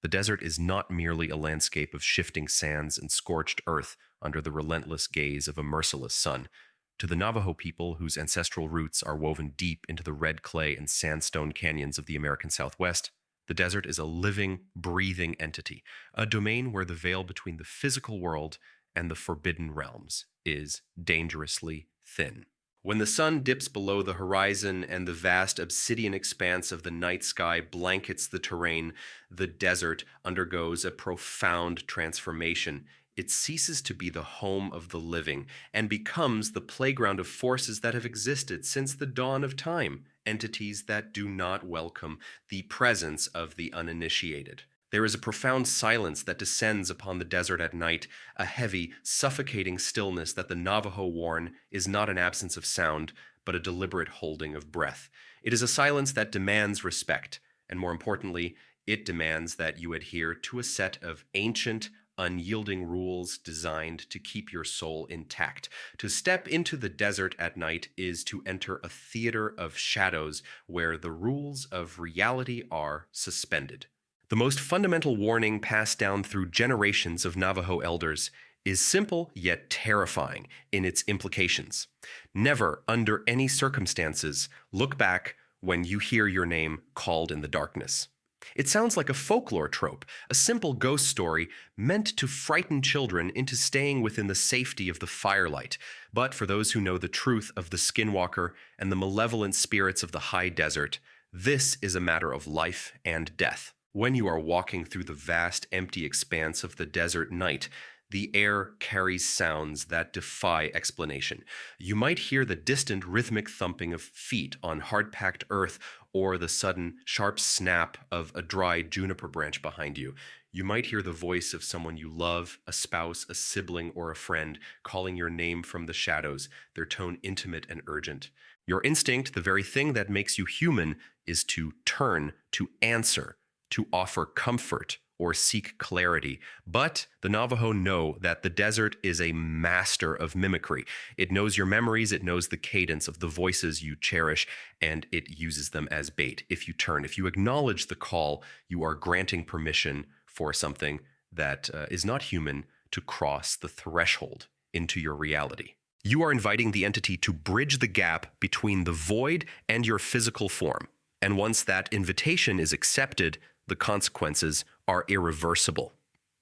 The desert is not merely a landscape of shifting sands and scorched earth under the relentless gaze of a merciless sun. To the Navajo people, whose ancestral roots are woven deep into the red clay and sandstone canyons of the American Southwest, the desert is a living, breathing entity, a domain where the veil between the physical world and the forbidden realms is dangerously thin. When the sun dips below the horizon and the vast obsidian expanse of the night sky blankets the terrain, the desert undergoes a profound transformation. It ceases to be the home of the living and becomes the playground of forces that have existed since the dawn of time, entities that do not welcome the presence of the uninitiated. There is a profound silence that descends upon the desert at night, a heavy, suffocating stillness that the Navajo warn is not an absence of sound, but a deliberate holding of breath. It is a silence that demands respect, and more importantly, it demands that you adhere to a set of ancient, unyielding rules designed to keep your soul intact. To step into the desert at night is to enter a theater of shadows where the rules of reality are suspended. The most fundamental warning passed down through generations of Navajo elders is simple yet terrifying in its implications. Never, under any circumstances, look back when you hear your name called in the darkness. It sounds like a folklore trope, a simple ghost story meant to frighten children into staying within the safety of the firelight. But for those who know the truth of the Skinwalker and the malevolent spirits of the high desert, this is a matter of life and death. When you are walking through the vast, empty expanse of the desert night, the air carries sounds that defy explanation. You might hear the distant rhythmic thumping of feet on hard-packed earth or the sudden, sharp snap of a dry juniper branch behind you. You might hear the voice of someone you love, a spouse, a sibling, or a friend, calling your name from the shadows, their tone intimate and urgent. Your instinct, the very thing that makes you human, is to turn, to answer, to offer comfort or seek clarity. But the Navajo know that the desert is a master of mimicry. It knows your memories, it knows the cadence of the voices you cherish, and it uses them as bait. If you turn, if you acknowledge the call, you are granting permission for something that is not human to cross the threshold into your reality. You are inviting the entity to bridge the gap between the void and your physical form. And once that invitation is accepted, the consequences are irreversible.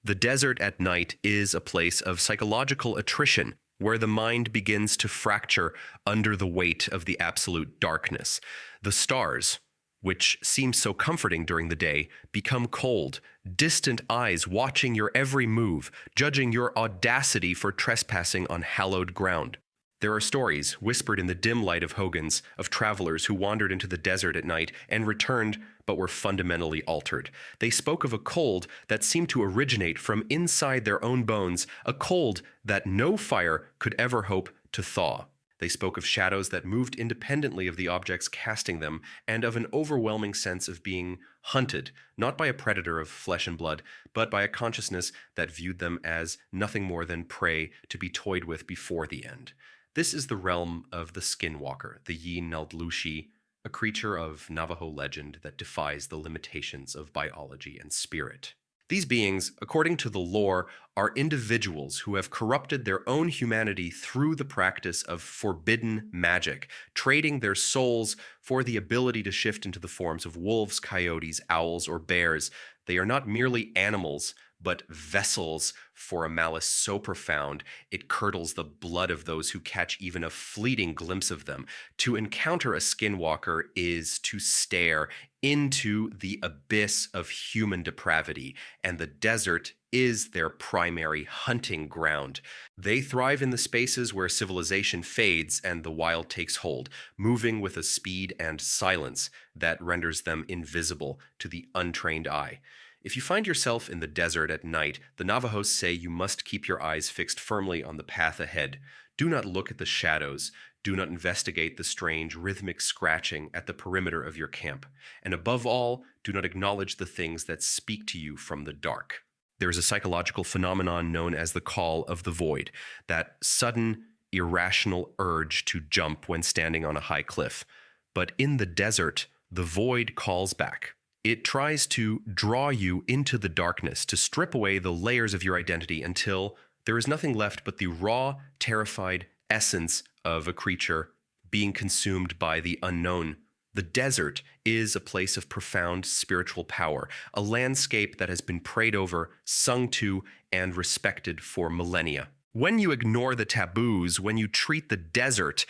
The desert at night is a place of psychological attrition, where the mind begins to fracture under the weight of the absolute darkness. The stars, which seem so comforting during the day, become cold, distant eyes watching your every move, judging your audacity for trespassing on hallowed ground. There are stories, whispered in the dim light of hogans, of travelers who wandered into the desert at night and returned but were fundamentally altered. They spoke of a cold that seemed to originate from inside their own bones, a cold that no fire could ever hope to thaw. They spoke of shadows that moved independently of the objects casting them, and of an overwhelming sense of being hunted, not by a predator of flesh and blood, but by a consciousness that viewed them as nothing more than prey to be toyed with before the end. This is the realm of the Skinwalker, the Yi-Naldlushi, a creature of Navajo legend that defies the limitations of biology and spirit. These beings, according to the lore, are individuals who have corrupted their own humanity through the practice of forbidden magic, trading their souls for the ability to shift into the forms of wolves, coyotes, owls, or bears. They are not merely animals, but vessels for a malice so profound it curdles the blood of those who catch even a fleeting glimpse of them. To encounter a skinwalker is to stare into the abyss of human depravity, and the desert is their primary hunting ground. They thrive in the spaces where civilization fades and the wild takes hold, moving with a speed and silence that renders them invisible to the untrained eye. If you find yourself in the desert at night, the Navajos say you must keep your eyes fixed firmly on the path ahead. Do not look at the shadows. Do not investigate the strange rhythmic scratching at the perimeter of your camp. And above all, do not acknowledge the things that speak to you from the dark. There is a psychological phenomenon known as the call of the void, that sudden, irrational urge to jump when standing on a high cliff. But in the desert, the void calls back. It tries to draw you into the darkness, to strip away the layers of your identity until there is nothing left but the raw, terrified essence of a creature being consumed by the unknown. The desert is a place of profound spiritual power, a landscape that has been prayed over, sung to, and respected for millennia. When you ignore the taboos, when you treat the desert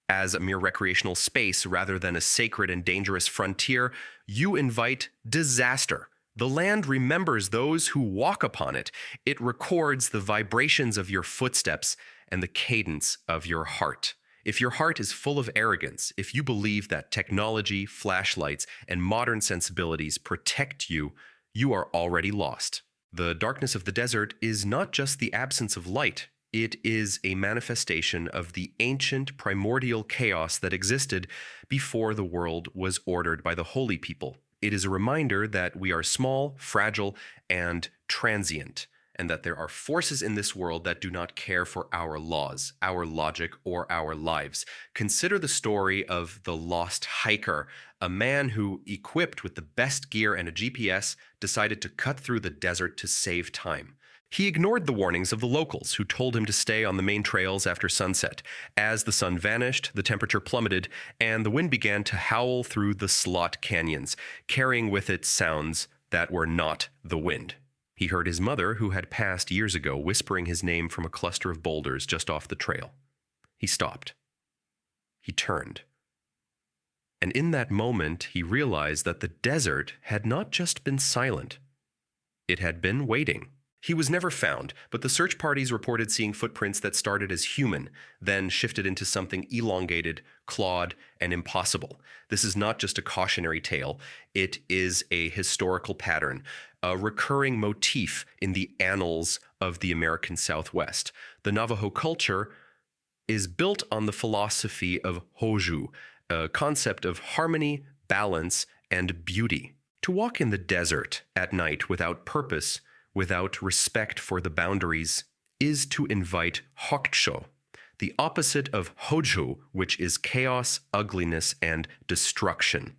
as a mere recreational space rather than a sacred and dangerous frontier, you invite disaster. The land remembers those who walk upon it. It records the vibrations of your footsteps and the cadence of your heart. If your heart is full of arrogance, if you believe that technology, flashlights, and modern sensibilities protect you, you are already lost. The darkness of the desert is not just the absence of light. It is a manifestation of the ancient primordial chaos that existed before the world was ordered by the holy people. It is a reminder that we are small, fragile, and transient, and that there are forces in this world that do not care for our laws, our logic, or our lives. Consider the story of the lost hiker, a man who, equipped with the best gear and a GPS, decided to cut through the desert to save time. He ignored the warnings of the locals, who told him to stay on the main trails after sunset. As the sun vanished, the temperature plummeted, and the wind began to howl through the slot canyons, carrying with it sounds that were not the wind. He heard his mother, who had passed years ago, whispering his name from a cluster of boulders just off the trail. He stopped. He turned. And in that moment, he realized that the desert had not just been silent. It had been waiting. He was never found, but the search parties reported seeing footprints that started as human, then shifted into something elongated, clawed, and impossible. This is not just a cautionary tale. It is a historical pattern, a recurring motif in the annals of the American Southwest. The Navajo culture is built on the philosophy of Hoju, a concept of harmony, balance, and beauty. To walk in the desert at night without purpose, without respect for the boundaries, is to invite Hoksho, the opposite of Hoju, which is chaos, ugliness, and destruction.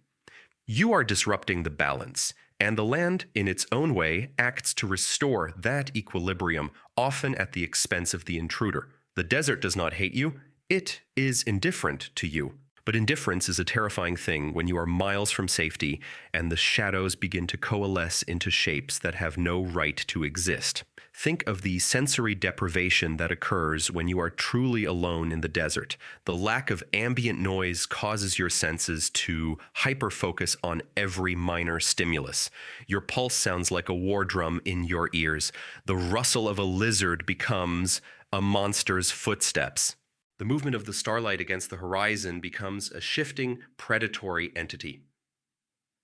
You are disrupting the balance, and the land, in its own way, acts to restore that equilibrium, often at the expense of the intruder. The desert does not hate you, it is indifferent to you. But indifference is a terrifying thing when you are miles from safety and the shadows begin to coalesce into shapes that have no right to exist. Think of the sensory deprivation that occurs when you are truly alone in the desert. The lack of ambient noise causes your senses to hyper-focus on every minor stimulus. Your pulse sounds like a war drum in your ears. The rustle of a lizard becomes a monster's footsteps. The movement of the starlight against the horizon becomes a shifting, predatory entity.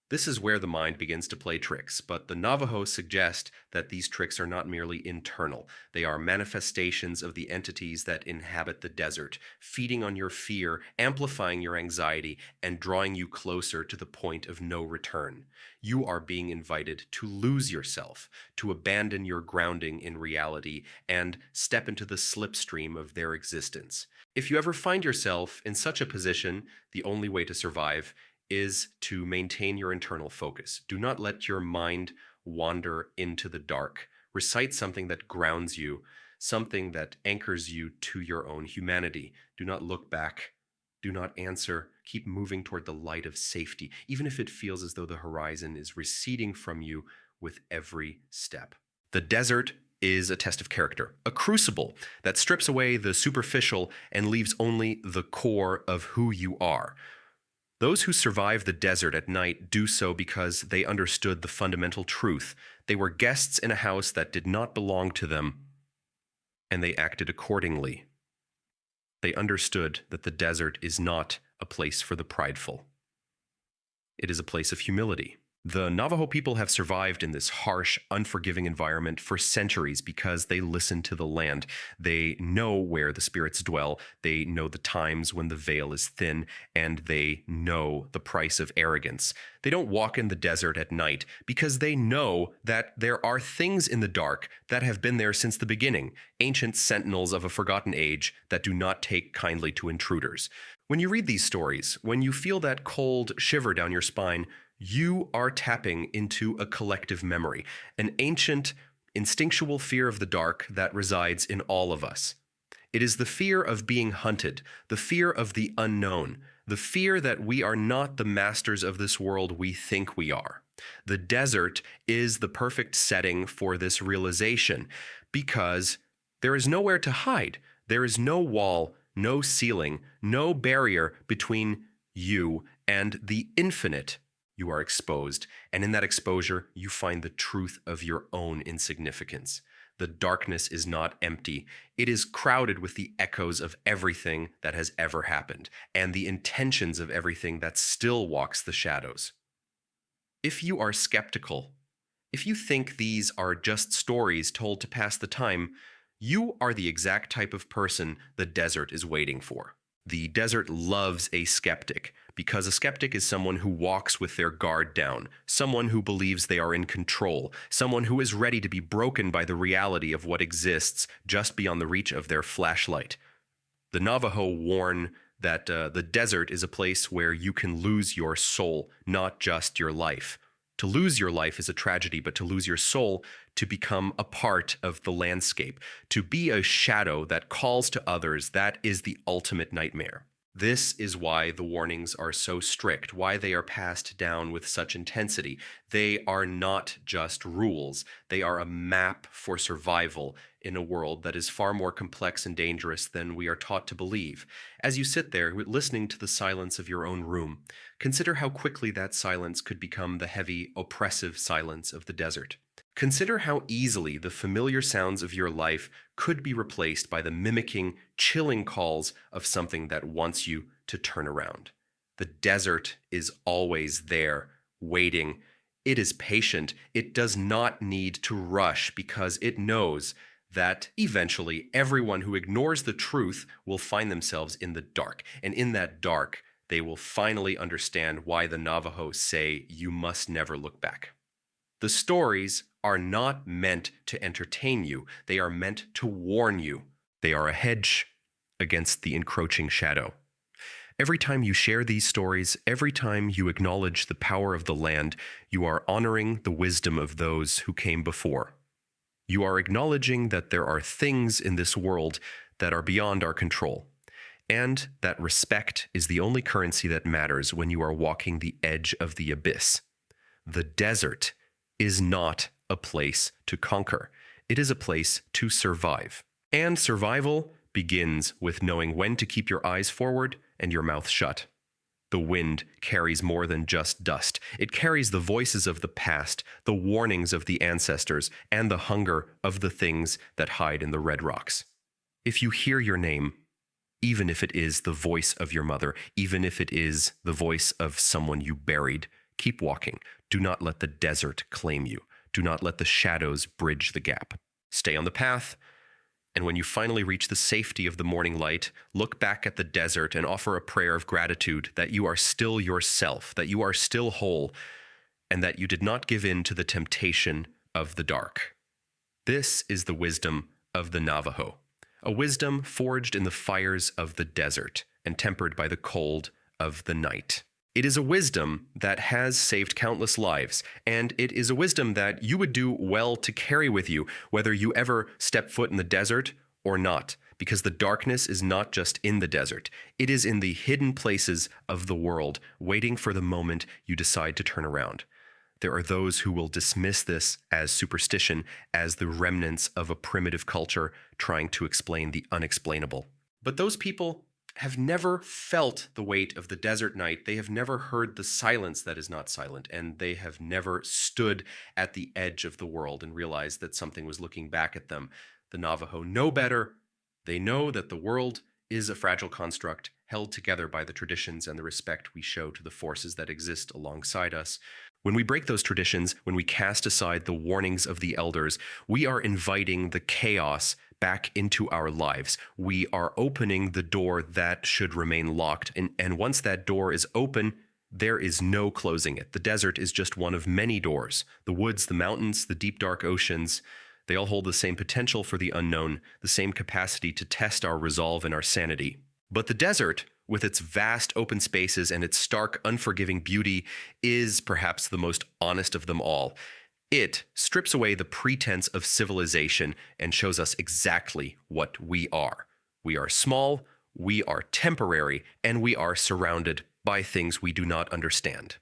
This is where the mind begins to play tricks, but the Navajo suggest that these tricks are not merely internal. They are manifestations of the entities that inhabit the desert, feeding on your fear, amplifying your anxiety, and drawing you closer to the point of no return. You are being invited to lose yourself, to abandon your grounding in reality, and step into the slipstream of their existence. If you ever find yourself in such a position, the only way to survive is to maintain your internal focus. Do not let your mind wander into the dark. Recite something that grounds you, something that anchors you to your own humanity. Do not look back. Do not answer. Keep moving toward the light of safety, even if it feels as though the horizon is receding from you with every step. The desert is a test of character, a crucible that strips away the superficial and leaves only the core of who you are. Those who survive the desert at night do so because they understood the fundamental truth. They were guests in a house that did not belong to them, and they acted accordingly. They understood that the desert is not a place for the prideful. It is a place of humility. The Navajo people have survived in this harsh, unforgiving environment for centuries because they listen to the land. They know where the spirits dwell. They know the times when the veil is thin, and they know the price of arrogance. They don't walk in the desert at night because they know that there are things in the dark that have been there since the beginning, ancient sentinels of a forgotten age that do not take kindly to intruders. When you read these stories, when you feel that cold shiver down your spine, You are tapping into a collective memory, an ancient, instinctual fear of the dark that resides in all of us. It is the fear of being hunted, the fear of the unknown, the fear that we are not the masters of this world we think we are. The desert is the perfect setting for this realization because there is nowhere to hide. There is no wall, no ceiling, no barrier between you and the infinite. You are exposed, and in that exposure, you find the truth of your own insignificance. The darkness is not empty. It is crowded with the echoes of everything that has ever happened, and the intentions of everything that still walks the shadows. If you are skeptical, if you think these are just stories told to pass the time, you are the exact type of person the desert is waiting for. The desert loves a skeptic, because a skeptic is someone who walks with their guard down, someone who believes they are in control, someone who is ready to be broken by the reality of what exists just beyond the reach of their flashlight. The Navajo warn that the desert is a place where you can lose your soul, not just your life. To lose your life is a tragedy, but to lose your soul, to become a part of the landscape, to be a shadow that calls to others, that is the ultimate nightmare. This is why the warnings are so strict, why they are passed down with such intensity. They are not just rules. They are a map for survival in a world that is far more complex and dangerous than we are taught to believe. As you sit there listening to the silence of your own room, consider how quickly that silence could become the heavy, oppressive silence of the desert. Consider how easily the familiar sounds of your life could be replaced by the mimicking, chilling calls of something that wants you to turn around. The desert is always there, waiting. It is patient. It does not need to rush because it knows that eventually everyone who ignores the truth will find themselves in the dark. And in that dark, they will finally understand why the Navajo say, "You must never look back." The stories are not meant to entertain you. They are meant to warn you. They are a hedge against the encroaching shadow. Every time you share these stories, every time you acknowledge the power of the land, you are honoring the wisdom of those who came before. You are acknowledging that there are things in this world that are beyond our control, and that respect is the only currency that matters when you are walking the edge of the abyss. The desert is not a place to conquer. It is a place to survive. And survival begins with knowing when to keep your eyes forward and your mouth shut. The wind carries more than just dust. It carries the voices of the past, the warnings of the ancestors, and the hunger of the things that hide in the red rocks. If you hear your name, even if it is the voice of your mother, even if it is the voice of someone you buried, keep walking. Do not let the desert claim you. Do not let the shadows bridge the gap. Stay on the path, and when you finally reach the safety of the morning light, look back at the desert and offer a prayer of gratitude that you are still yourself, that you are still whole, and that you did not give in to the temptation of the dark. This is the wisdom of the Navajo, a wisdom forged in the fires of the desert and tempered by the cold of the night. It is a wisdom that has saved countless lives, and it is a wisdom that you would do well to carry with you, whether you ever step foot in the desert or not, because the darkness is not just in the desert. It is in the hidden places of the world, waiting for the moment you decide to turn around. There are those who will dismiss this as superstition, as the remnants of a primitive culture trying to explain the unexplainable. But those people have never felt the weight of the desert night. They have never heard the silence that is not silent, and they have never stood at the edge of the world and realized that something was looking back at them. The Navajo know better. They know that the world is a fragile construct held together by the traditions and the respect we show to the forces that exist alongside us. When we break those traditions, when we cast aside the warnings of the elders, we are inviting the chaos back into our lives. We are opening the door that should remain locked. And once that door is open, there is no closing it. The desert is just one of many doors. The woods, the mountains, the deep, dark oceans, they all hold the same potential for the unknown, the same capacity to test our resolve and our sanity. But the desert with its vast open spaces and its stark, unforgiving beauty, is perhaps the most honest of them all. It strips away the pretense of civilization and shows us exactly what we are. We are small, we are temporary, and we are surrounded by things we do not understand.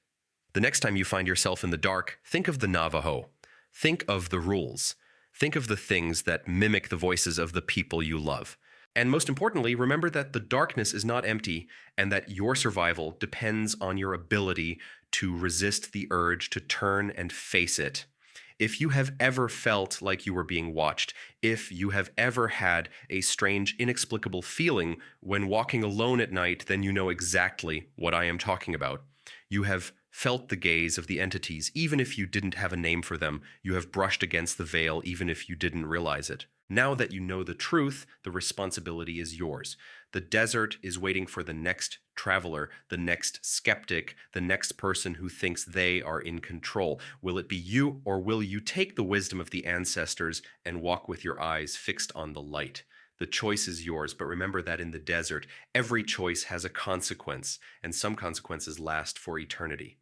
The next time you find yourself in the dark, think of the Navajo. Think of the rules. Think of the things that mimic the voices of the people you love. And most importantly, remember that the darkness is not empty and that your survival depends on your ability to resist the urge to turn and face it. If you have ever felt like you were being watched, if you have ever had a strange, inexplicable feeling when walking alone at night, then you know exactly what I am talking about. You have felt the gaze of the entities, even if you didn't have a name for them. You have brushed against the veil, even if you didn't realize it. Now that you know the truth, the responsibility is yours. The desert is waiting for the next traveler, the next skeptic, the next person who thinks they are in control. Will it be you, or will you take the wisdom of the ancestors and walk with your eyes fixed on the light? The choice is yours, but remember that in the desert, every choice has a consequence, and some consequences last for eternity.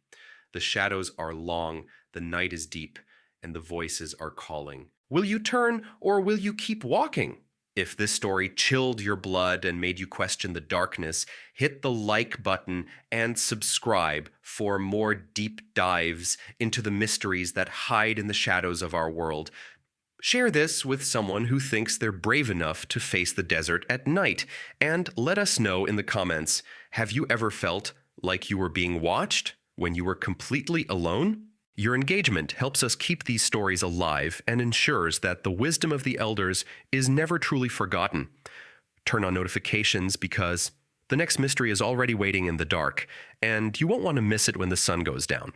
The shadows are long, the night is deep, and the voices are calling. Will you turn, or will you keep walking? If this story chilled your blood and made you question the darkness, hit the like button and subscribe for more deep dives into the mysteries that hide in the shadows of our world. Share this with someone who thinks they're brave enough to face the desert at night, and let us know in the comments, have you ever felt like you were being watched when you were completely alone? Your engagement helps us keep these stories alive and ensures that the wisdom of the elders is never truly forgotten. Turn on notifications because the next mystery is already waiting in the dark, and you won't want to miss it when the sun goes down.